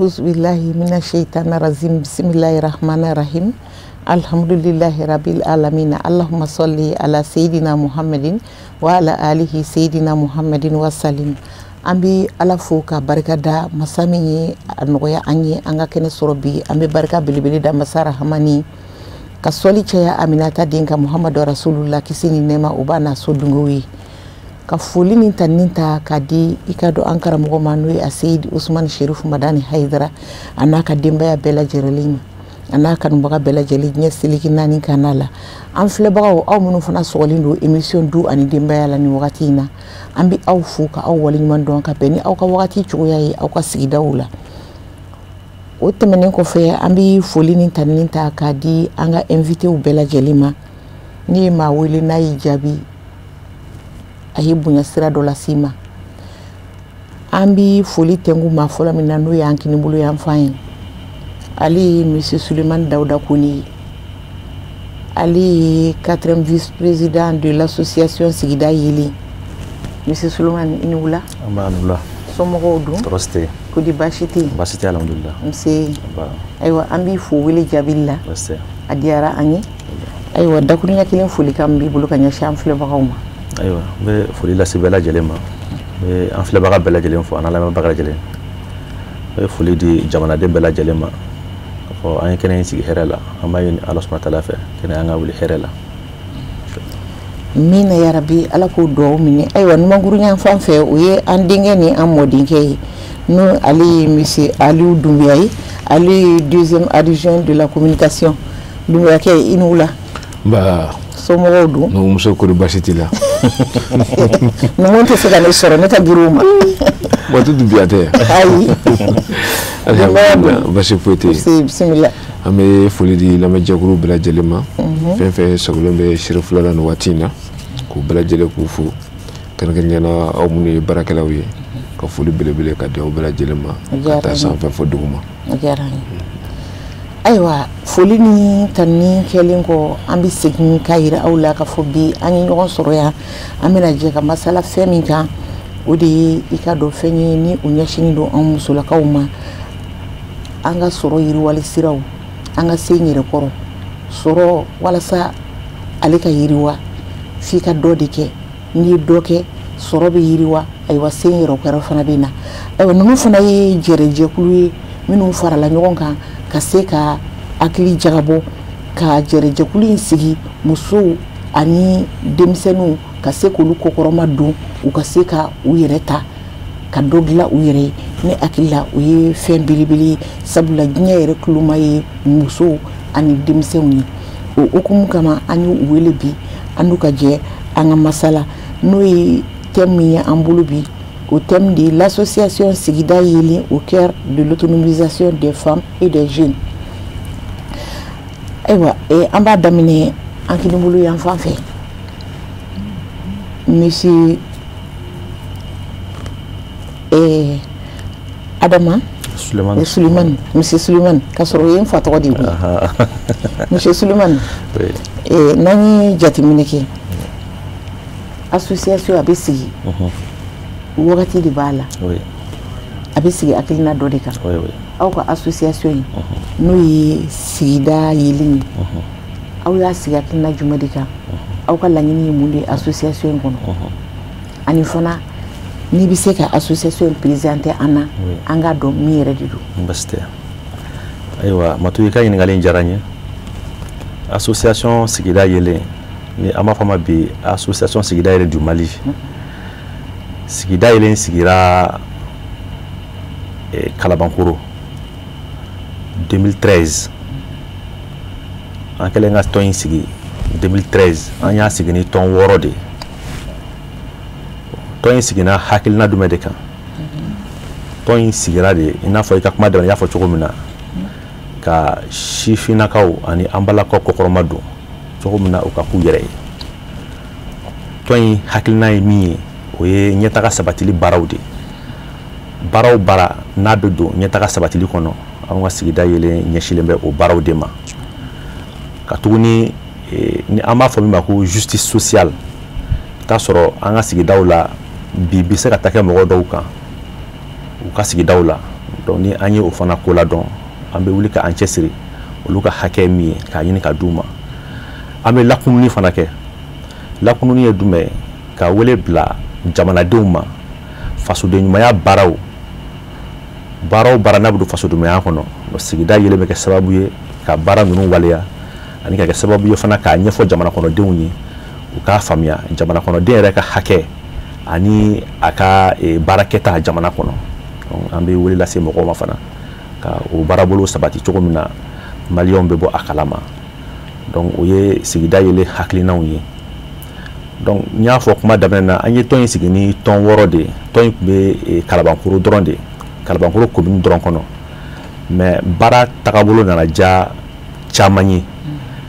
A'udzu billahi minasyaitonir rajim. Bismillahirrahmanirrahim. Alhamdulillahi rabbil alamin. Allahumma sholli ala sayidina Muhammadin wa ala alihi sayidina Muhammadin wa sallim. Ambi ala fo ka barika da masa min ye a nɔgɔya an ye an ka kɛnɛ sɔrɔ bi an bɛ barika belebele da masa rahamani ka sɔli caya Aminata den ka Muhamadu Rasulullah kisi ni nɛɛma o b'a na so dungo ye ka foli ni tanni ta ka di i ka dɔn an karamɔgɔ ma n'o ye a Seyidi Usmani Sherifu Madani Hayidara a n'a ka denbaya bɛɛ lajɛlen a n'a kanubaga bɛɛ lajɛlen diɲɛ seliki naani kana la an filɛbagaw aw minnu fana sɔgɔlen don émission Du ani denbaya la nin wagati in na an bɛ aw fo ka aw waleɲuman dɔn ka bɛn ni aw ka wagati cogoya ye aw ka sigidaw la o tɛmɛnen kɔfɛ an bɛ foli ni tanni ta ka di an ka invitew bɛɛ lajɛlen ma ni ye maa wele n'a y'i jaabi a ye bonya sira dɔ lase ma an bɛ foli tɛnku maa fɔlɔ min na n'o y'an kinibolo yan fan ye ale ye Monsieur Sulemani Dawuda Koni ale ye 4e vice-président de l'association Sigida Yeli. Monsieur Sulemani i ni wula somɔgɔw dun tɔrɔsi kodi baasi tɛ yen baasi tɛ alhamdulillah nse ayiwa an b'i fo wele jaabili la a diyara an ye ayiwa dakuruɲɛ kelen folikan b'i bolo ka ɲɛsin an filɛbagaw ma ayiwa n bɛ foli lase bɛɛ lajɛlen ma n bɛ an filɛbaga bɛɛ lajɛlen fo an lamɛnbaga lajɛlen n bɛ foli di jamanaden bɛɛ lajɛlen ma k'a fɔ an ye kɛnɛ in sigi hɛrɛ la an b'a ɲini Ala subahana taala fɛ kɛnɛ an ka wuli hɛrɛ la mina yarabi ala k'o duwawu minɛ ayiwa numankuruɲan fan fɛ o ye an denkɛ ni an mɔdenkɛ ye n'o ale ye Monsieur Aliou Doumbouya ye ale ye 2e adjoint de la communication Doumbouya i ni wula nba somɔgɔw dun muso kori baasi t'i la numu tɛ se ka ne sɔrɔ ne ka bureau ma waati Doumbouya tɛ ayi alhamdulillah baasi foyi tɛ yen bisimila an bɛ foli di lamɛnjɛkulu bɛɛ lajɛlen ma fɛn fɛn sagolen bɛ Sherifu la nin waati in na k'u bɛɛ lajɛlen k'u fo kɛrɛnkɛrɛnnenya la aw minnu ye baarakɛlaw ye ka foli belebele ka di aw bɛɛ lajɛlen ma ka taa sanfɛ fɔ dugu ma ayiwa foli ni tanni kɛlen kɔ an bɛ segin ka yira aw la ka fɔ bi an ye ɲɔgɔn sɔrɔ yan an bɛna jɛ ka masala fɛn min kan o de ye i ka dɔn fɛn ye ni o ɲɛsinnen don an musolakaw ma an ka sɔrɔ yiriwali siraw an ka se yɛrɛ kɔrɔ sɔrɔ walasa ale ka yiriwa f'i ka dɔ de kɛ n'i ye dɔ kɛ sɔrɔ bɛ yiriwa ayiwa se yɛrɛ kɔrɔ fana bɛ na ayiwa ninnu fana ye jɛrɛjɛkulu ye minnu farala ɲɔgɔn kan ka se ka hakili jagabɔ ka jɛrɛjɛkulu in sigi musow ani denmisɛnninw ka se k'olu kɔkɔrɔma don u ka se ka u yɛrɛ ta ka dɔ dilan u yɛrɛ ye ne hakili la o ye fɛn belebele ye sabula diɲɛ yɛrɛ kuluma ye musow ani denmisɛnw ye o hukumu kama an y'u wele bi an n'u ka jɛ an ka masala n'o ye thème min ye an bolo bi o thème de l'association Sigida Yeli au cœur de l'autonomisation des femmes et des jeunes ayiwa an b'a daminɛ an kinibolo yan fan fɛ Monsieur Adama Sulemani Monsieur Sulemani ka sɔrɔ o ye n fa tɔgɔ de ye Monsieur Sulemani n'an ye jateminɛ kɛ association a bɛ sigi wagati de b'a la a bɛ sigi hakilina dɔ de kan aw ka association in n'o ye Sigida Yeli ye aw y'a sigi hakilina jumɛn de kan aw ka laɲini ye mun de ye association in kɔnɔ ani fana n'i bɛ se ka association in présenter an na an k'a dɔn min yɛrɛ de don baasi tɛ ayiwa Matu i ka ɲininkali in diyara n ye association Sigida Yeli ni an b'a fɔ a ma bi association Sigida Yeli du Mali Sigida Yeli sigira Kalabankoro 2013 an kɛlen ka tɔn in sigi 2013 an y'a sigi ni tɔn 6 de tɔn in sigina hakilina jumɛn de kan tɔn in sigira de i n'a fɔ i ka kuma daminɛ i y'a fɔ cogo min na ka sifinnakaw ani an balakaw kɔkɔrɔma don cogo min na u ka k'u yɛrɛ ye tɔn in hakilina ye min ye o ye ɲɛtaga sabatili baaraw de baaraw baara n'a bɛ don ɲɛtaga sabatili kɔnɔ an ka Sigida Yeli ɲɛsilen bɛ o baaraw de ma ka tuguni ni an b'a fɔ min ma ko justice sociale t'a sɔrɔ an ka sigidaw la bi bɛ se ka ta kɛ mɔgɔ dɔw kan u ka sigidaw la donc ni an ye o fana ko la dɔn an bɛ wuli ka an cɛsiri olu ka hakɛ min ye k'a ɲini ka d'u ma an bɛ lakununi fana kɛ lakununi ye jumɛn ka wele bila jamanadenw ma fasoden ɲumanya baaraw n'a bɛ don fasodenɲumanya kɔnɔ sigida yelen bɛ kɛ sababu ye ka baara ninnu waleya ani ka kɛ sababu ye fana k'a ɲɛfɔ jamana kɔnɔdenw ye u k'a faamuya jamana kɔnɔden yɛrɛ ka hakɛ ani a ka baara kɛta jamana kɔnɔ an bɛ wele lase mɔgɔw ma fana ka o baarabolo sabati cogo min na maliyɛnw bɛ bɔ a kalama donc o ye sigida yelen hakilinaw ye donc n y'a fɔ kuma daminɛ na an ye tɔn in sigi ni tɔn 6 de ye tɔn in tun bɛ kalabankoro dɔrɔn de kalabankoro commune dɔrɔn kɔnɔ mais baara tagabolo nana ja caman ye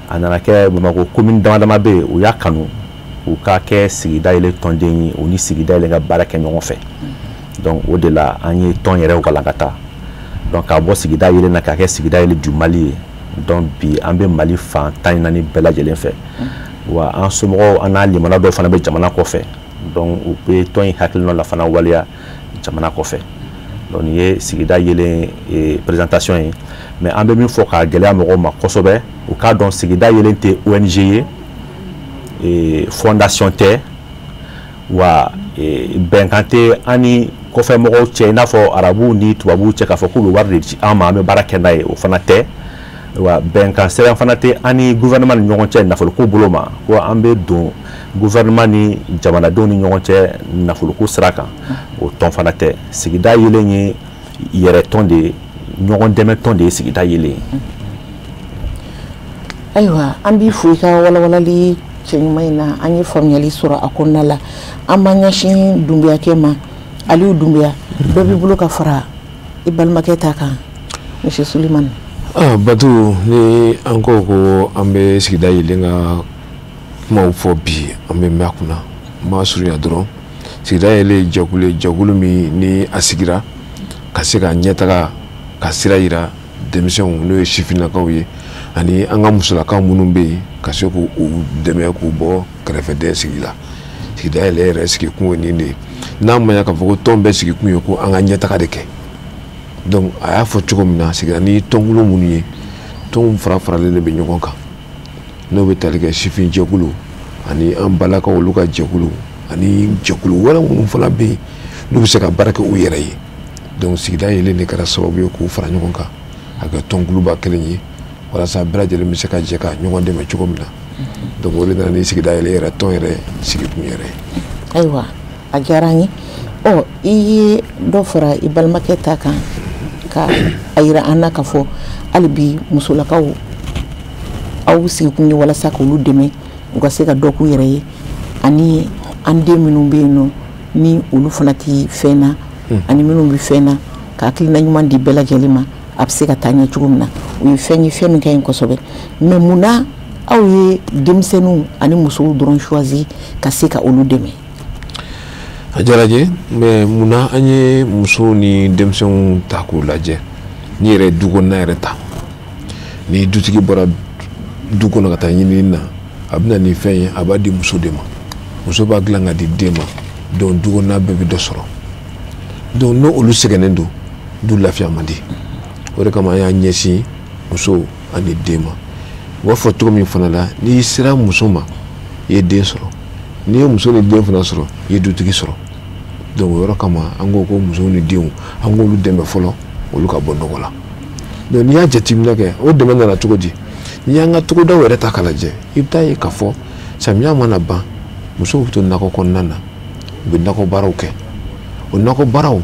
a nana kɛ Bamakɔ commune dama dama bɛ yen u y'a kanu u ka kɛ sigida yelen tɔnden ye u ni sigida yelen ka baara kɛ ɲɔgɔn fɛ donc o de la an ye tɔn yɛrɛ kalan ka taa donc k'a bɔ sigida yelen na k'a kɛ sigida yelen du Mali ye donc bi an bɛ Mali fan 14 bɛɛ lajɛlen fɛ wa an somɔgɔw an n'a limana dɔw fana bɛ jamana kɔfɛ donc u bɛ tɔn in hakilina la fana waleya jamana kɔfɛ donc nin ye sigida yelen présentation ye mais an bɛ min fɔ k'a gɛlɛya mɔgɔw ma kosɛbɛ u k'a dɔn sigida yelen tɛ ONG ye fondation tɛ wa bɛnkan tɛ an ni kɔfɛ mɔgɔw cɛ i n'a fɔ arabuw ni tubabuw cɛ k'a fɔ k'u bɛ wari de ci an ma an bɛ baara kɛ n'a ye o fana tɛ wa bɛnkan sɛbɛn fana tɛ an ni gouvernement ni ɲɔgɔn cɛ nafoloko bolo ma ko an bɛ don gouvernement ni jamanadenw ni ɲɔgɔn cɛ nafoloko sira kan o tɔn fana tɛ sigida yelen ye yɛrɛ tɔn de ye ɲɔgɔn dɛmɛ tɔn de ye sigida yelen ayiwa an b'i fo i ka walawalali cɛ ɲuman in na an ye faamuyali sɔrɔ a kɔnɔna la an b'an ɲɛsin Dunbiyakɛ ma Aliyu Dunbiya dɔ b'i bolo ka fara i balimakɛ ta kan Monsieur Sulemani Batu ni an ko ko an bɛ sigida yelen ka kumaw fɔ bi an bɛ mɛn a kunna n b'a surunya dɔrɔn sigida yelen jɛkulu min ni a sigira ka se ka ɲɛtaga ka sira yira denmisɛnw n'o ye sifinnakaw ye ani an ka musolakaw minnu bɛ yen ka se k'u dɛmɛ k'u bɔ kɛrɛfɛden sigi la sigida yelen yɛrɛ sigi kun ye nin de ye n'a ma ɲɛ k'a fɔ ko tɔn bɛɛ sigi kun ye ko an ka ɲɛtaga de kɛ donc a y'a fɔ cogo min na sigida ni tɔnkulu minnu ye tɔnw fara-faralen de bɛ ɲɔgɔn kan n'o bɛ tali kɛ sifin jɛkulu ani an balakaw olu ka jɛkulu ani jɛkulu wɛrɛ minnu fana bɛ yen n'u bɛ se ka baara kɛ u yɛrɛ ye donc sigida yelen de kɛra sababu ye k'u fara ɲɔgɔn kan a kɛ tɔnkuluba kelen ye walasa bɛɛ lajɛlen bɛ se ka jɛ ka ɲɔgɔn dɛmɛ cogo min na donc o de nana ni sigida yelen yɛrɛ tɔn yɛrɛ sigi kun yɛrɛ ye. ayiwa a diyara an ye i ye dɔ fara i balimakɛ ta kan ka a yira an na k'a fɔ hali bi musolakaw aw sigikun ye walasa k'olu dɛmɛ u ka se ka dɔ k'u yɛrɛ ye ani an den minnu bɛ yen nɔ ni olu fana tɛ fɛn na ani minnu bɛ fɛn na ka hakilina ɲuman di bɛɛ lajɛlen ma a bɛ se ka taa ɲɛ cogo min na o ye fɛn ye fɛn min ka ɲi kosɛbɛ mais munna aw ye denmisɛnninw ani musow dɔrɔn choisi ka se ka olu dɛmɛ. a diyara n ye mais munna an ye musow ni denmisɛnw ta k'u lajɛ ni yɛrɛ du kɔnɔna yɛrɛ ta ni dutigi bɔra du kɔnɔ ka taa ɲinini na a bɛna nin fɛn ye a b'a di muso de ma muso b'a dilan ka di den ma donc du kɔnɔna bɛɛ bɛ dɔ sɔrɔ donc n'o olu sɛgɛnnen don du lafiya man di o de kama an y'a ɲɛsin muso ani den ma u b'a fɔ cogo min fana la n'i sera muso ma i ye den sɔrɔ n'i ye muso ni den fana sɔrɔ i ye dutigi sɔrɔ donc o yɔrɔ kama an ko ko musow ni denw an k'olu dɛmɛ fɔlɔ olu ka bɔ nɔgɔ la donc n'i y'a jateminɛ kɛ o dɛmɛ nana cogo di n'i y'an ka togodaw yɛrɛ ta k'a lajɛ i bɛ taa ye k'a fɔ samiya mana ban musow bɛ to nakɔ kɔnɔna na u bɛ nakɔ baaraw kɛ o nakɔ baaraw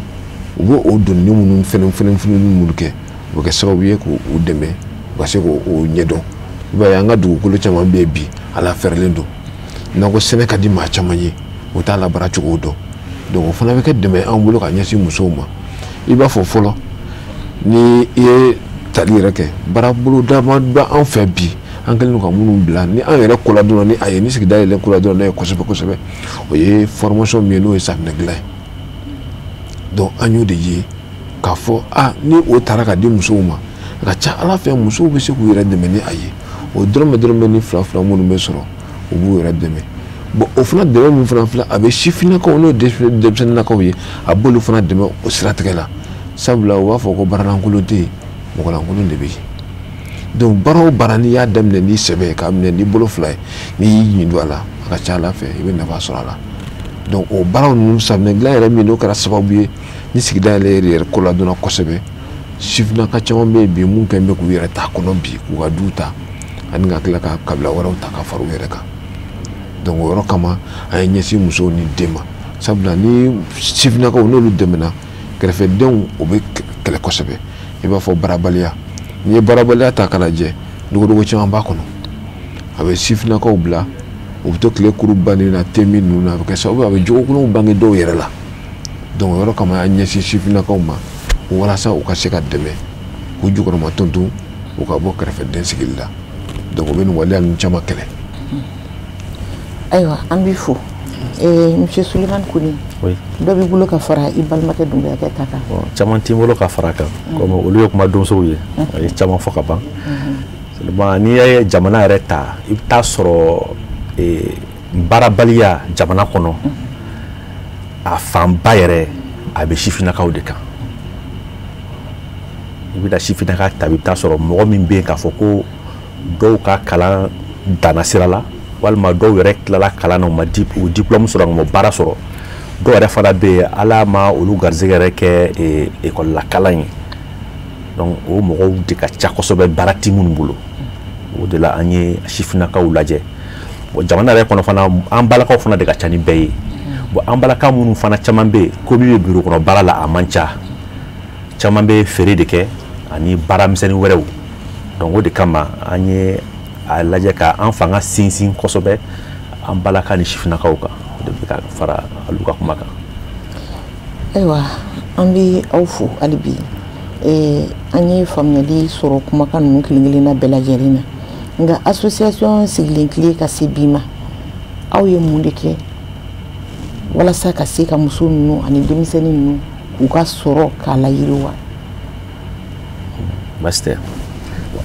u b'o donni minnu fɛnɛ minnu kɛ o bɛ kɛ sababu ye k'u dɛmɛ u ka se k'o ɲɛdɔn i b'a ye an ka dugukolo caman bɛ yen bi ala fɛrɛlen don nakɔ sɛnɛ ka di maa caman ye o t'a labara cogo dɔn donc o fana bɛ kɛ dɛmɛ an bolo ka ɲɛsin musow ma i b'a fɔ fɔlɔ ni i ye tali yɛrɛ kɛ baarabolo dama bɛ an fɛ bi an kɛlen don ka minnu bila ni an yɛrɛ kola dɔrɔn ni a ye ni sigida yɛlɛ kola dɔrɔn n'a ye kosɛbɛ o ye formation min ye n'o ye safinɛ dilan ye donc an y'o de ye k'a fɔ ni o taara ka di musow ma a ka ca ala fɛ musow bɛ se k'u yɛrɛ dɛmɛ ni a ye o dɔrɔmɛ ni fila minnu bɛ sɔrɔ u b'u yɛrɛ dɛmɛ bon o fana dɛmɛ min fana filɛ a bɛ sifinnakaw n'o denmisɛnninnakaw ye a b'olu fana dɛmɛ o siratigɛ la sabula u b'a fɔ ko baaralankolon tɛ yen mɔgɔlankolon de bɛ yen donc baara o baara n'i y'a daminɛ n'i sɛbɛ k'a minɛ n'i bolo fila ye n'i y'i ɲin don a la a ka ca Ala fɛ i bɛ nafa sɔrɔ a la donc o baaraw ninnu safunɛ dilan yɛrɛ min n'o kɛra sababu ye ni sigida yɛrɛ ko ladɔnna kosɛbɛ sifinnaka caman bɛ yen bi mun kɛn bɛ k'u yɛrɛ ta kɔnɔ bi k'u ka du ta ani ka tila ka kabila wɛrɛw ta ka fara u yɛrɛ kan donc o yɔrɔ kama an ye ɲɛsin musow ni den ma sabula ni sifinnakaw n'olu dɛmɛna kɛrɛfɛdenw o bɛ kɛlɛ kosɛbɛ i b'a fɔ baarabaliya n'i ye baarabaliya ta k'a lajɛ dogodogo caman b'a kɔnɔ a bɛ sifinnakaw bila u bɛ to tile kuru banni na temi ninnu na a bɛ kɛ sababu a bɛ jogokolonw bange dɔw yɛrɛ la donc o yɔrɔ kama an ɲɛsin sifinnakaw ma walasa u ka se ka dɛmɛ k'u jukɔrɔma tontun u ka bɔ kɛrɛfɛden sigili la donc o bɛ nin waleya ninnu caman kɛlɛ. Ayiwa an b'i fo monsieur Sulemani Kone dɔ b'i bolo ka fara i balimakɛ Dunbiyakɛ ta kan. Caman t'i bolo ka fara kan comme olu ye kuma donsow ye a ye caman fɔ ka ban n'i ye jamana yɛrɛ ta i bɛ taa sɔrɔ baarabaliya jamana kɔnɔ a fanba yɛrɛ a bɛ sifinnakaw de kan i bɛ sifinnaka ta i bɛ taa sɔrɔ mɔgɔ min bɛ yen k'a fɔ ko dɔw ka kalan danna sira la walima dɔw yɛrɛ tilala kalan na u ma diplôme sɔrɔ u ma baara sɔrɔ dɔw yɛrɛ fana bɛ yen ala ma olu garisɛgɛ yɛrɛ kɛ école la kalan ye donc o mɔgɔw de ka ca kosɛbɛ baara ti minnu bolo o de la an ye sifinnakaw lajɛ bon jamana yɛrɛ kɔnɔ fana an balakaw fana de ka ca ni bɛɛ ye bon an balaka minnu fana caman bɛ yen ko min bɛ bureau kɔnɔ baara la a man ca caman bɛ feere de kɛ ani baara misɛnnin wɛrɛw donc o de kama an ye a lajɛ ka an fanga sinsin kosɛbɛ an balaka ni sifinnakaw kan o de bɛ ka fara olu ka kuma kan. Ayiwa an bɛ aw fo hali bi an ye faamuyali sɔrɔ kumakan ninnu kelen-kelenna bɛɛ lajɛlen na nka association sigilen tile ka se bi ma aw ye mun de kɛ walasa ka se ka muso ninnu ani denmisɛnnin ninnu u ka sɔrɔ k'a layiriwa. Baasi tɛ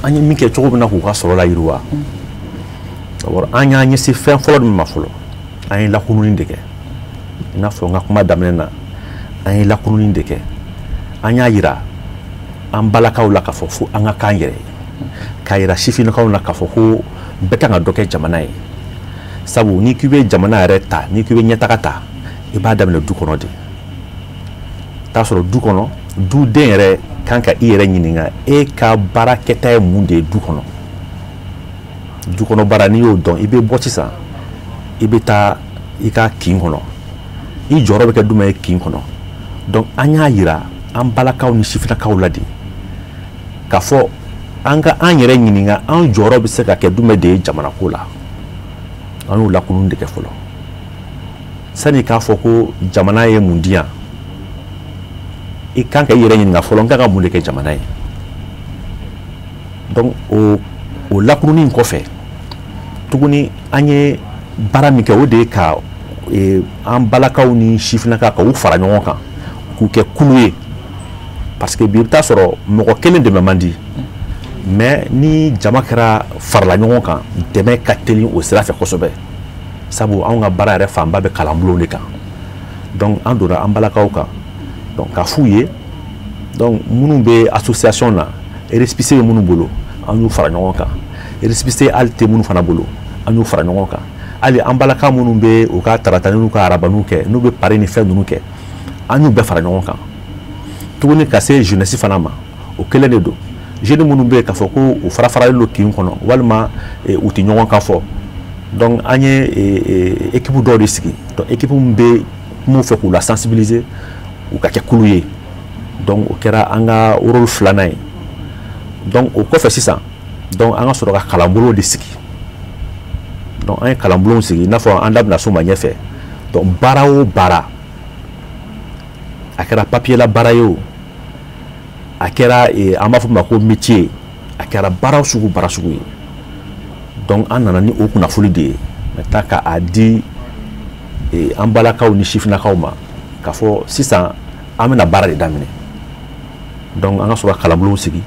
an ye min kɛ cogo min na k'u ka sɔrɔ layiriwa d'abord an y'an ɲɛsin fɛn fɔlɔ min ma fɔlɔ an ye lakununi de kɛ i n'a fɔ n ka kuma daminɛ na an ye lakununi de kɛ an y'a yira an balakaw la k'a fɔ fo an ka k'an yɛrɛ ye k'a yira sifinnakaw la k'a fɔ ko bɛɛ kan ka dɔ kɛ jamana ye sabu n'i k'i bɛ jamana yɛrɛ ta n'i k'i bɛ ɲɛtaga ta i b'a daminɛ du kɔnɔ de t'a sɔrɔ du kɔnɔ duden yɛrɛ kan ka i yɛrɛ ɲininka e ka baara kɛta ye mun de ye du kɔnɔ du kɔnɔ baara n'i y'o dɔn i bɛ bɔ sisan i bɛ taa i ka kin kɔnɔ i jɔyɔrɔ bɛ kɛ jumɛn ye kin kɔnɔ donc an y'a yira an balakaw ni sifinnakaw la de k'a fɔ an ka an yɛrɛ ɲininka an jɔyɔrɔ bɛ se ka kɛ jumɛn de ye jamana ko la an y'o lakunun de kɛ fɔlɔ sani k'a fɔ ko jamana ye mun di yan i kan ka i yɛrɛ ɲininka fɔlɔ n kan ka mun de kɛ jamana ye donc o lakununi kɔfɛ tuguni an ye baara min kɛ o de ye ka an balakaw ni sifinnaka ka u fara ɲɔgɔn kan k'u kɛ kulu ye parce que bi i bɛ taa sɔrɔ mɔgɔ kelen dɛmɛ man di mais ni jama kɛra farala ɲɔgɔn kan dɛmɛ ka teli o sira fɛ kosɛbɛ sabu anw ka baara yɛrɛ fanba bɛ kalanbulon de kan donc an donna an balakaw kan donc k'a f'u ye donc minnu bɛ association na récépissé bɛ minnu bolo an y'u fara ɲɔgɔn kan récépissé hali tɛ minnu fana bolo an y'u fara ɲɔgɔn kan hali an balaka minnu bɛ u ka taratani n'u ka arabaniw kɛ n'u bɛ pari ni fɛn ninnu kɛ an y'u bɛɛ fara ɲɔgɔn kan tuguni ka se jeunesse fana ma o kelen de don jeunes minnu bɛ yen k'a fɔ ko u fara-faralen don kin kɔnɔ walima u tɛ ɲɔgɔn kan fɔ donc an ye équipe dɔw de sigi donc équipe min bɛ mun fɛ k'u la sensibiliser u ka kɛ kulu ye donc o kɛra an ka rôle filanan ye donc o kɔfɛ sisan donc an ka sɔrɔ ka kalanbolo de sigi donc an ye kalanbolo sigi i n'a fɔ an da bɛna s'o ma ɲɛfɛ donc baara o baara a kɛra papier la baara ye o a kɛra an b'a fɔ ma ko métier a kɛra baara sugu ye donc an nana ni o kunnafoni de ye maintenant k'a di an balakaw ni sifinnakaw ma k'a fɔ sisan an bɛna baara de daminɛ donc an ka sɔrɔ ka kalanbulon sigi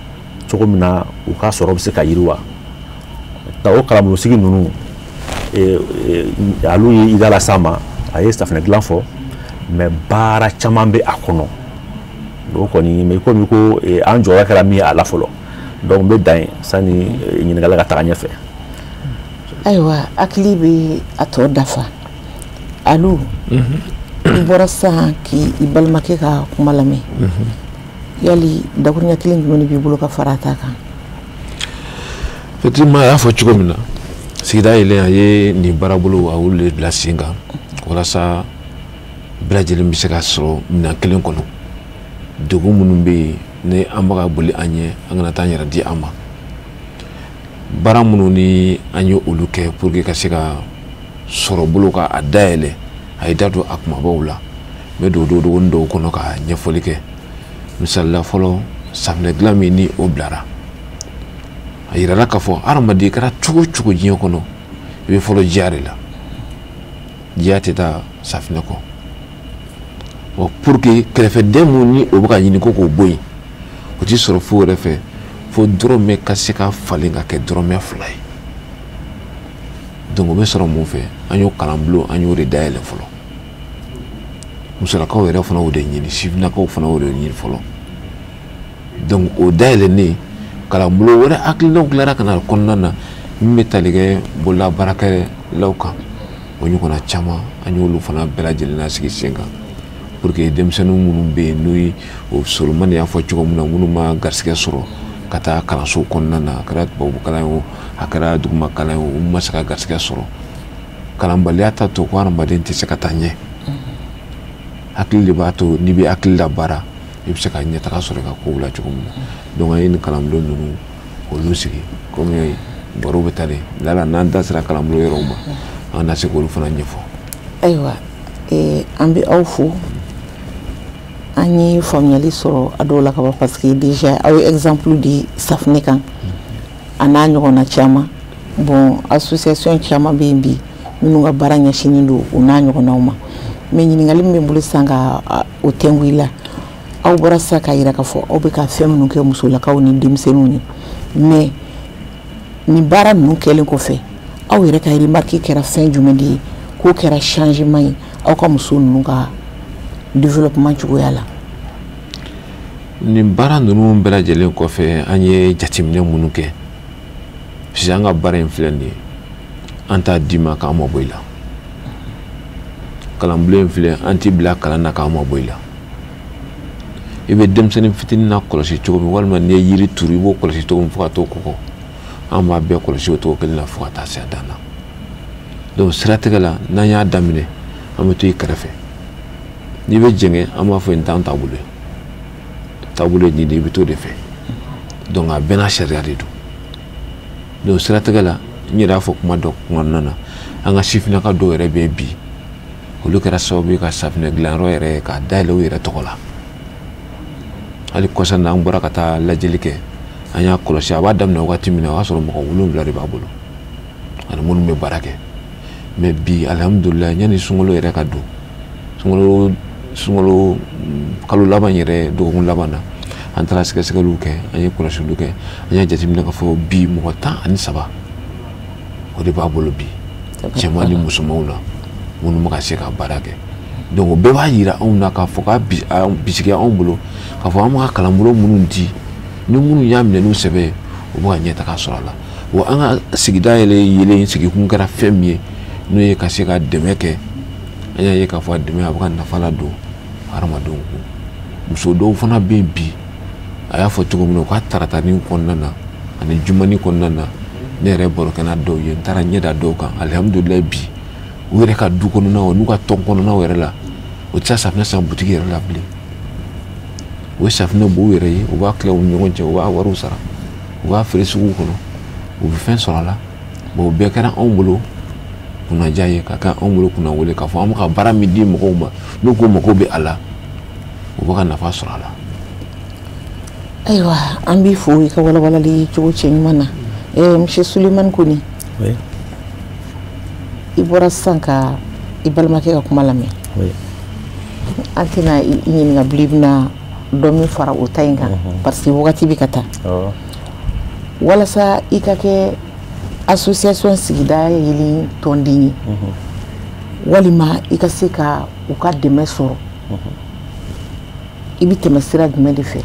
cogo min na u ka sɔrɔ bɛ se ka yiriwa o kalanbulon sigi ninnu alu ye Ida las'a ma a ye safinɛ dilan fɔ mais baara caman bɛ a kɔnɔ do kɔni mais ko mi ko an jɔyɔrɔ kɛra min ye a la fɔlɔ donc n bɛ dan ye sani ɲininkali ka taga ɲɛfɛ. Ayiwa hakili bɛ a tɔ dafa Alu i bɔra sisan k'i balimakɛ ka kuma lamɛn yali dakuruɲɛ kelen jumɛn b'i bolo ka fara a ta kan? Effectivement a y'a fɔ cogo min na sigida yɛlɛ a ye nin baarabolo a y'olu de bila sen kan walasa bɛɛ lajɛlen bɛ se ka sɔrɔ minɛn kelen kɔnɔ degun minnu bɛ yen ni an bɛ ka boli an ɲɛ an kana taa an yɛrɛ di an ma baara minnu ni an ye olu kɛ pour que ka se ka sɔrɔ bolo ka a dayɛlɛ a ye da don a kumabaw la n bɛ dogodogonin dɔw kɔnɔ ka ɲɛfɔli kɛ misalila fɔlɔ safunɛ dilan min ni o bilara a yirala k'a fɔ hadamaden kɛra cogo o cogo diɲɛ kɔnɔ i bɛ fɔlɔ diya de la diya tɛ taa safunɛ kɔ bon pour que kɛrɛfɛden minnu ni o bɛ ka ɲini ko k'o bɔ yen o tɛ sɔrɔ fo yɛrɛ fɛ fo dɔrɔmɛ ka se ka falen ka kɛ dɔrɔmɛ 2 ye donc o bɛ sɔrɔ mun fɛ an y'o kalanbulon an y'o de dayɛlɛ fɔlɔ musolakaw yɛrɛ fana y'o de ɲini sifinnakaw fana y'o de ɲini fɔlɔ donc o dayɛlɛnnen kalanbulon wɛrɛ hakilinaw tilara ka na kɔnɔna na min bɛ tali kɛ bolola baarakɛlaw kan o ɲɔgɔnna caman an y'olu fana bɛɛ lajɛlen lasigi sen kan pour que denmisɛnninw minnu bɛ yen n'o ye o Solomani y'a fɔ cogo min na minnu ma garisɛgɛ sɔrɔ ka taa kalanso kɔnɔna na a kɛra tubabu kalan ye o a kɛra duguma kalan ye o ma se ka garisɛgɛ sɔrɔ kalanbaliya ta to ko hadamaden tɛ se ka taa ɲɛ hakili de b'a to n'i bɛ hakili la baara i bɛ se ka ɲɛtaga sɔrɔ i ka kow la cogo min na donc an ye nin kalanbulon ninnu olu sigi komi baro bɛ taa de lala n'an da sera kalanbulon yɔrɔw ma an na se k'olu fana ɲɛfɔ. Ayiwa an bɛ aw fo an ye faamuyali sɔrɔ a dɔw la ka ban parce que déjà aw ye exemple di safunɛ kan a n'a ɲɔgɔnna caman bon association caman bɛ yen bi minnu ka baara ɲɛsinnen don o n'a ɲɔgɔnnaw ma mais ɲininkali min bɛ n bolo sisan ka o tɛngu i la aw bɔra sisan k'a jira k'a fɔ aw bɛ ka fɛn minnu kɛ musolakaw ni denmisɛnninw ye mais nin baara ninnu kɛlen kɔfɛ aw yɛrɛ ka remarque kɛra fɛn jumɛn de ye k'o kɛra changement ye aw ka muso ninnu ka développement cogoya la? Nin baara ninnu bɛɛ lajɛlen kɔfɛ an ye jateminɛ minnu kɛ sisan an ka baara in filɛ nin ye an t'a d'i ma k'an ma bɔ i la kalanbulon in filɛ an t'i bila kalan na k'an ma bɔ i la i bɛ denmisɛnnin fitinin na kɔlɔsi cogo min walima n'i ye yiri turu i b'o kɔlɔsi cogo min fo ka t'o kɔgɔ an b'a bɛɛ kɔlɔsi o cogo kelen na fo ka taa se a dan na donc siratigɛ la n'an y'a daminɛ an bɛ to i kɛrɛfɛ n'i bɛ jɛngɛ an b'a fɔ nin t'an taabolo ye taabolo ye nin de i bɛ t'o de fɛ donc a bɛɛ n'a sariya de don donc siratigɛ la n yɛrɛ y'a fɔ kuma dɔ kɔnɔna na an ka sifinnaka dɔw yɛrɛ bɛ bi olu kɛra sababu ye ka safunɛ dilanyɔrɔ yɛrɛ k'a dayɛlɛ u yɛrɛ tɔgɔ la hali kɔsa na an bɔra ka taa lajɛli kɛ an y'a kɔlɔsi a b'a daminɛ wagati min na o y'a sɔrɔ mɔgɔ 7 de b'a bolo ani minnu bɛ baara kɛ mais bi alhamdulillah yanni sunkalo yɛrɛ ka don sunkalo kalo laban yɛrɛ dɔgɔkun laban na an taara sɛgɛsɛgɛliw kɛ an ye kɔlɔsiliw kɛ an y'a jateminɛ k'a fɔ bi mɔgɔ 13 o de b'a bolo bi cɛman ni musomanw na minnu bɛ ka se ka baara kɛ donc o bɛɛ b'a jira anw na k'a fɔ k'a bisigi anw bolo k'a fɔ an bɛ ka kalanbolo minnu di ni minnu y'a minɛ n'u sɛbɛ ye o bɛ ka ɲɛtaga sɔrɔ a la wa an ka sigida yɛlɛ sigikun kɛra fɛn min ye n'o ye ka se ka dɛmɛ kɛ an y'a ye k'a fɔ a dɛmɛ a bɛ ka nafa ladon hadamadenw kun muso dɔw fana bɛ yen bi a y'a fɔ cogo min na u ka taratani kɔnɔna na ani jumani kɔnɔna na ne yɛrɛ barokɛna dɔw ye n taara ɲɛ da dɔw kan alhamdulilayi bi u yɛrɛ ka du kɔnɔnaw n'u ka tɔn kɔnɔnaw yɛrɛ la o tɛ se safunɛ san butigi yɛrɛ la bilen u ye safunɛ bɔ u yɛrɛ ye u b'a tila u ni ɲɔgɔn cɛ u b'a wariw sara u b'a feere suguw kɔnɔ u bɛ fɛn sɔrɔ a la bon o bɛɛ kɛra anw bolo kunnaja ye ka kɛ anw bolo kunna wele k'a fɔ an bɛ ka baara min di mɔgɔw ma n'u ko mago bɛ a la u bɛ ka nafa sɔrɔ a la. Ayiwa an b'i fo i ka walawalali cogo cɛ ɲuman na monsieur Sulemani Kone i bɔra sisan ka i balimakɛ ka kuma lamɛn an tɛna i ɲininka bilen i bɛna dɔ min fara o ta in kan parce que wagati bɛ ka taa walasa i ka kɛ association sigida yeli tɔnden ye walima i ka se ka u ka dɛmɛ sɔrɔ i bi tɛmɛ sira jumɛn de fɛ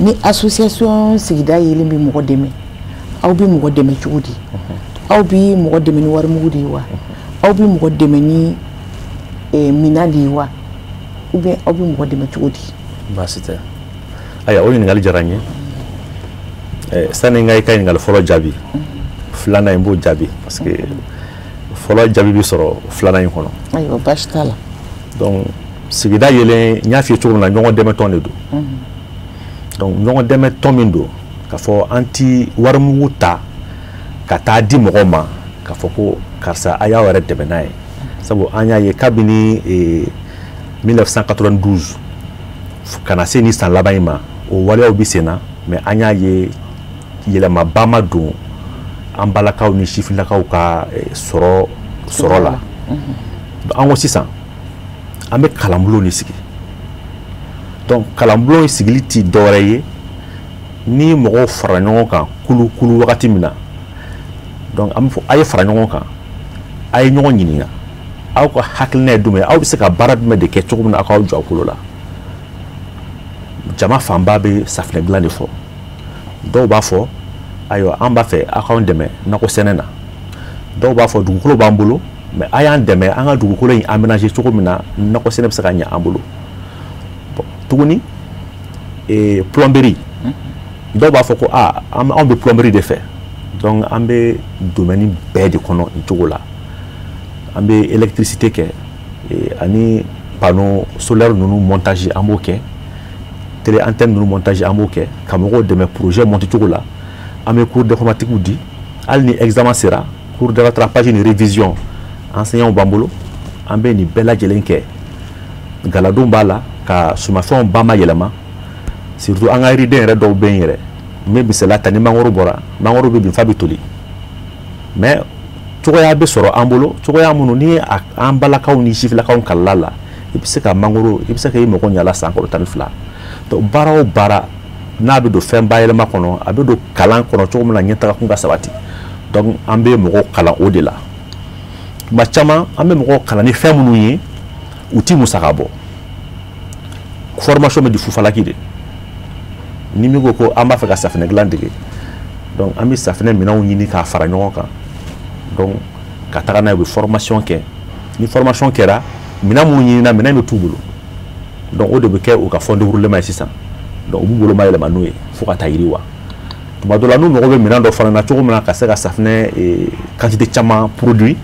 ni association sigida yelen bi mɔgɔ dɛmɛ aw bi mɔgɔ dɛmɛ cogo di aw bi mɔgɔ dɛmɛ ni warimugu de ye wa aw bi mɔgɔ dɛmɛ ni minan de ye wa ou bien aw bi mɔgɔ dɛmɛ cogo di baasi tɛ aya o ɲininkali diyara n ye sani n ka i ka ɲininkali fɔlɔ jaabi filanan in b'o jaabi parce que fɔlɔ jaabi bi sɔrɔ filanan in kɔnɔ ayiwa baasi t'a la donc sigida yelen n y'a f'i ye cogo min na ɲɔgɔn dɛmɛ tɔn de don donc ɲɔgɔn dɛmɛ tɔn min don k'a fɔ an ti warimugu ta ka taa di mɔgɔw ma k'a fɔ ko karisa a y'aw yɛrɛ dɛmɛ n'a ye sabu an y'a ye kabini 1992 ka na se ni san laban in ma o waleyaw bi sen na mais an y'a ye yɛlɛmaba ma don an balakaw ni sifinakaw ka sɔrɔ la an ko sisan an bɛ kalanbulon de sigi donc kalanbulon sigili ti dɔwɛrɛ ye ni mɔgɔw fara ɲɔgɔn kan kulu wagati min na donc an bɛ fɔ a ye fara ɲɔgɔn kan a ye ɲɔgɔn ɲininka aw ka hakilina ye jumɛn aw bɛ se ka baara jumɛn de kɛ cogo min na aw k'aw jɔ aw kolo la jama fanba bɛ safinɛ dilan de fɔ dɔw b'a fɔ ayiwa an b'a fɛ aw k'an dɛmɛ nakɔ sɛnɛ na dɔw b'a fɔ dugukolo b'an bolo mais a y'an dɛmɛ an ka dugukolo in aménager cogo min na nakɔ sɛnɛ bɛ se ka ɲɛ an bolo bon tuguni plomberie dɔw b'a fɔ ko anw bɛ plomberie de fɛ donc an bɛ domaine bɛɛ de kɔnɔ nin cogo la an bɛ électricité kɛ ani panneau solaire ninnu montage an b'o kɛ télé antenne ninnu montage an b'o kɛ ka mɔgɔw dɛmɛ projet monter cogo la an bɛ cours d'informatique di hali ni examen sera cours de rattrapage ni révision enseignants b'an bolo an bɛ nin bɛɛ lajɛlen kɛ galadonw b'a la ka sumafɛnw ba ma yɛlɛma surtout an ka yiriden yɛrɛ dɔw bɛ yen yɛrɛ n bɛ misaliya ta ni mangoro bɔra mangoro bɛ bin f'a bɛ toli mais cogoya bɛ sɔrɔ an bolo cogoya minnu ni an balakaw ni sifilakaw kalala la i bɛ se ka mangoro i bɛ se ka i mago ɲala san kɔrɔ 12 donc baara o baara n'a bɛ don fɛn bayɛlɛma kɔnɔ a bɛ don kalan kɔnɔ cogo min na ɲɛtagakun ka sabati donc an bɛ mɔgɔw kalan o de la tuma caman an bɛ mɔgɔw kalan ni fɛn minnu ye u ti musaka bɔ formation bɛ di fufalaki de ni min ko ko an b'a fɛ ka safinɛ dilan dege donc an bɛ safinɛ minɛnw ɲini k'a fara ɲɔgɔn kan donc ka taga n'a ye u bɛ formation kɛ ni formation kɛra minɛn minnu ɲinina minɛn bɛ t'u bolo donc o de bɛ kɛ u ka fond de roulement ye sisan donc u b'u bolo ma yɛlɛma n'o ye fo ka taa yiriwa tuma dɔ la n'u mago bɛ minɛn dɔ fana na cogo min na ka se ka safinɛ quantité caman produit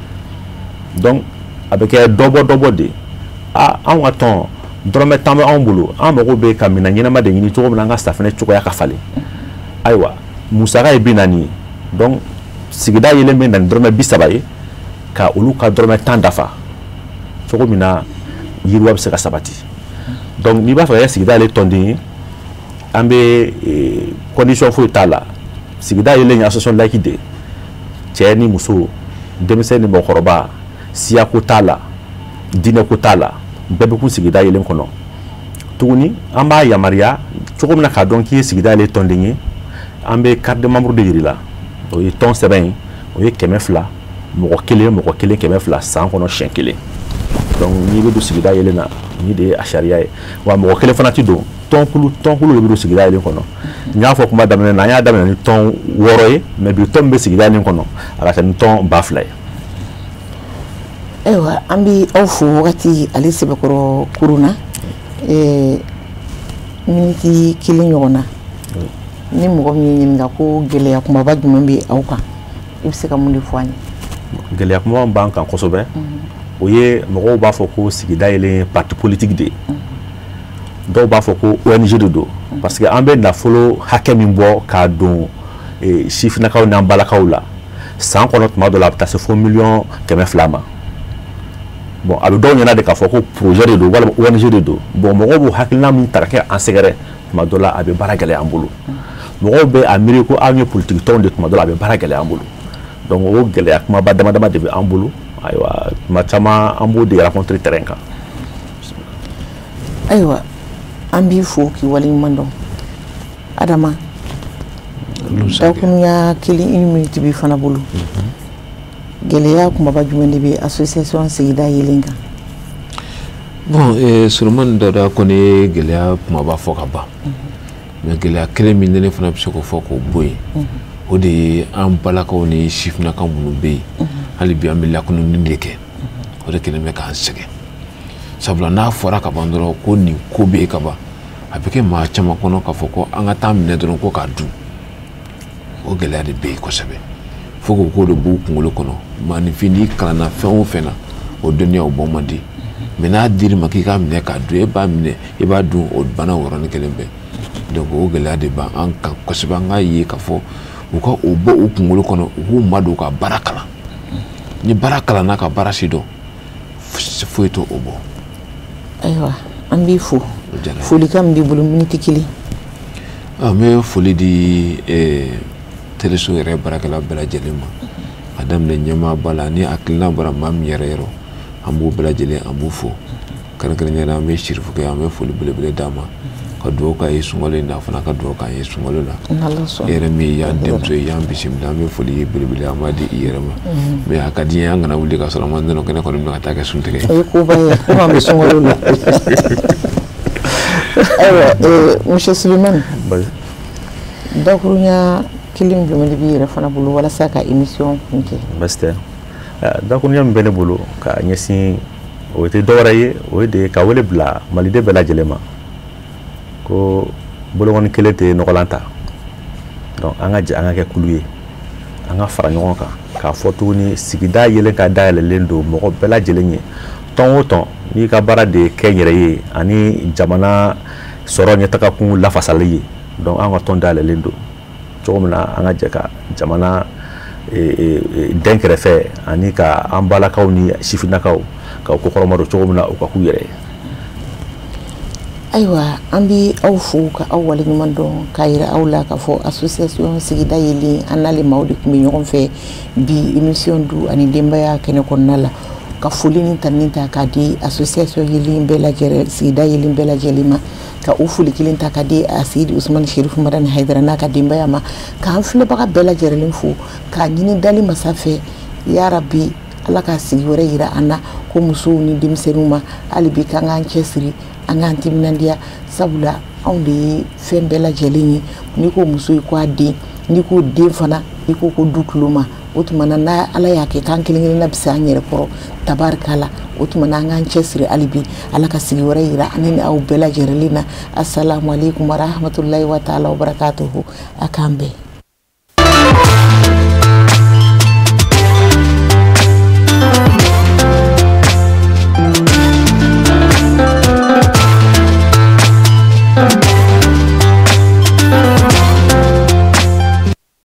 donc a bɛ kɛ dɔ bɔ de anw ka tɔn dɔrɔmɛ 10 bɛ anw bolo an mago bɛ ka minɛn ɲɛnama de ɲini cogo min na an ka safinɛ cogoya ka falen ayiwa musaka ye 40 ye donc sigida yelen bɛ na ni dɔrɔmɛ 30 ye ka olu ka dɔrɔmɛ 10 dafa cogo min na yiriwa bɛ se ka sabati donc n'i b'a fɛ ka kɛ sigida yelen tɔnden ye an bɛ condition foyi t'a la sigida yelen ye association laïque de cɛ ni muso denmisɛn ni mɔgɔkɔrɔba siyako t'a la diinɛko t'a la bɛɛ bɛ kun sigida yelen kɔnɔ tuguni an b'a yamaruya cogo min na k'a dɔn k'i ye sigida yelen tɔnden ye an bɛ carte de membre de jira i la o ye tɔn sɛbɛn ye o ye 200 mɔgɔ kelen 200 san kɔnɔ siɲɛ kelen donc n'i bɛ don sigida yelen na ni de ye a sariya ye wa mɔgɔ kelen fana ti don tɔnkulu de bɛ don sigida yelen kɔnɔ n y'a fɔ kuma daminɛ na an y'a daminɛ ni tɔn 6 ye mais bi tɔn min bɛ sigida yelen kɔnɔ a ka kɛ ni tɔn 2000 ye. Ayiwa an bɛ aw fo wagati ale sɛbɛkɔrɔ kurun na miniti 1 ɲɔgɔn na ni mɔgɔ min ye ɲininka ko gɛlɛya kumaba jumɛn bɛ aw kan i bɛ se ka mun de fɔ an ye. Gɛlɛya kumaba min b'an kan kosɛbɛ o ye mɔgɔw b'a fɔ ko sigida yelen parti politique de ye dɔw b'a fɔ ko ONG de don parce que an bɛ nafolo hakɛ min bɔ k'a don sifinakaw n'an balakaw la san kɔnɔ tuma dɔ la a bɛ taa se fo 200,000 ma bon a bɛ dɔw ɲɛna de k'a fɔ ko projet de don walima ONG de don bon mɔgɔw b'o hakilina min ta ka kɛ an sɛgɛrɛ tuma dɔ la a bɛ baara gɛlɛya an bolo mɔgɔw bɛ a miiri ko anw ye politique tɔnw de tuma dɔ la a bɛ baara gɛlɛya an bolo donc o gɛlɛya kumaba dama dama de bɛ an bolo ayiwa tuma caman an b'o de rencontrer terrain kan. Ayiwa an b'i fo k'i waleɲuman dɔn Adama dakuruɲa 1 minute b'i fana bolo gɛlɛya kumaba jumɛn de bɛ association sigida yelen kan. bon Sulemani Dawuda kɔni gɛlɛya kumaba fɔ ka ban mais gɛlɛya kelen min ne fana bɛ se k'o fɔ k'o bɔ yen o de ye an balakaw ni sifinnakaw minnu bɛ yen hali bi an bɛ lakununi de kɛ o de kelen bɛ k'an sɛgɛn sabula n'a fɔra ka ban dɔrɔn ko nin ko bɛ yen ka ban a bɛ kɛ maa caman kɔnɔ k'a fɔ ko an ka taa minɛ dɔrɔn ko k'a dun o gɛlɛya de bɛ yen kosɛbɛ fo k'o de b'u kunkolo kɔnɔ maanifin n'i kalanna fɛn o fɛn na o dɔnniya o bɔ man di mais n'a dir'i ma k'i k'a minɛ k'a dun e b'a minɛ i b'a dun o bana o yɔrɔnin kelen bɛɛ donc o gɛlɛya de b'an kan kosɛbɛ an k'a ye k'a fɔ u ka o bɔ u kunkolo kɔnɔ u k'u madon ka baara kalan ni baara kalanna ka baara si dɔn foyi t'o bɔ. Ayiwa an b'i fo folikan min b'i bolo miniti kelen. N bɛ foli di teleso yɛrɛ baarakɛla bɛɛ lajɛlen ma a daminɛ ɲɛmaaba la ni hakilina bɔra maa min yɛrɛ yɔrɔ an b'u bɛɛ lajɛlen an b'u fo kɛrɛnkɛrɛnnenya an bɛ Sirifu kɛ an bɛ foli belebele d'a ma ka dugawu k'a ye sunkalo in na a fana ka dugawu k'an ye sunkalo la e yɛrɛ min y'an denmuso ye y'an bisimila an bɛ foli ye belebele an b'a di i yɛrɛ ma mais a ka di n ye an kana wuli ka sɔrɔ an ma nɔnɔ kɛnɛ kɔni bɛ ka taa kɛ suntigɛ o ye koba ye komi an bɛ sunkalo la ayiwa monsieur Sulemani dakuruɲa kelen jumɛn de b'i yɛrɛ fana bolo walasa ka émission kun kɛ. Basi tɛ dakuruɲa min bɛ ne bolo ka ɲɛsin o tɛ dɔwɛrɛ ye o ye de ka wele bila maliden bɛɛ lajɛlen ma ko bolokɔni kelen tɛ nɔgɔlan ta donc an ka jɛ an ka kɛ kulu ye an ka fara ɲɔgɔn kan k'a fɔ tuguni sigida yelen ka dayɛlɛlen don mɔgɔ bɛɛ lajɛlen ye tɔn o tɔn n'i ka baara de ye kɛ n yɛrɛ ye ani jamana sɔrɔ ɲɛtagakun lafasali ye donc an ka tɔn dayɛlɛlen don cogo min na an ka jɛ ka jamana den kɛrɛfɛ ani ka an balakaw ni sifinnakaw ka ko kɔrɔma don cogo min na u ka k'u yɛrɛ ye. Ayiwa an bɛ aw fo ka aw waleɲuman dɔn k'a yira aw la k'a fɔ association sigida yelen an n'ale maaw de tun bɛ ɲɔgɔn fɛ bi émission du ani denbaya kɛnɛ kɔnɔna la ka foli ni tani ta k'a di association yelen bɛɛ lajɛlen sigida yelen bɛɛ lajɛlen ma ka o foli kelen ta k'a di a Seydi Usmani Sherifu Madani Hayidara n'a ka denbaya ma k'an filɛbaga bɛɛ lajɛlen fo k'a ɲini dali masa fɛ ya Rabbi Ala ka sigi wɛrɛ yira an na ko musow ni denmisɛnninw ma hali bi k'an k'an cɛsiri an k'an timinandiya sabula anw de ye fɛn bɛɛ lajɛlen ye n'i ko muso i ko a den n'i ko den fana i ko du tulo ma o tuma na n'a Ala y'a kɛ k'an kelen kelenna bɛ se an yɛrɛ kɔrɔ tabarikala o tuma na an k'an cɛsiri hali bi Ala ka sigi wɛrɛ yira an ni aw bɛɛ lajɛlen na assalamu alaikum wa rahmatullahi wa ta'ala wa barakatuhu a k'an bɛn. Thank you.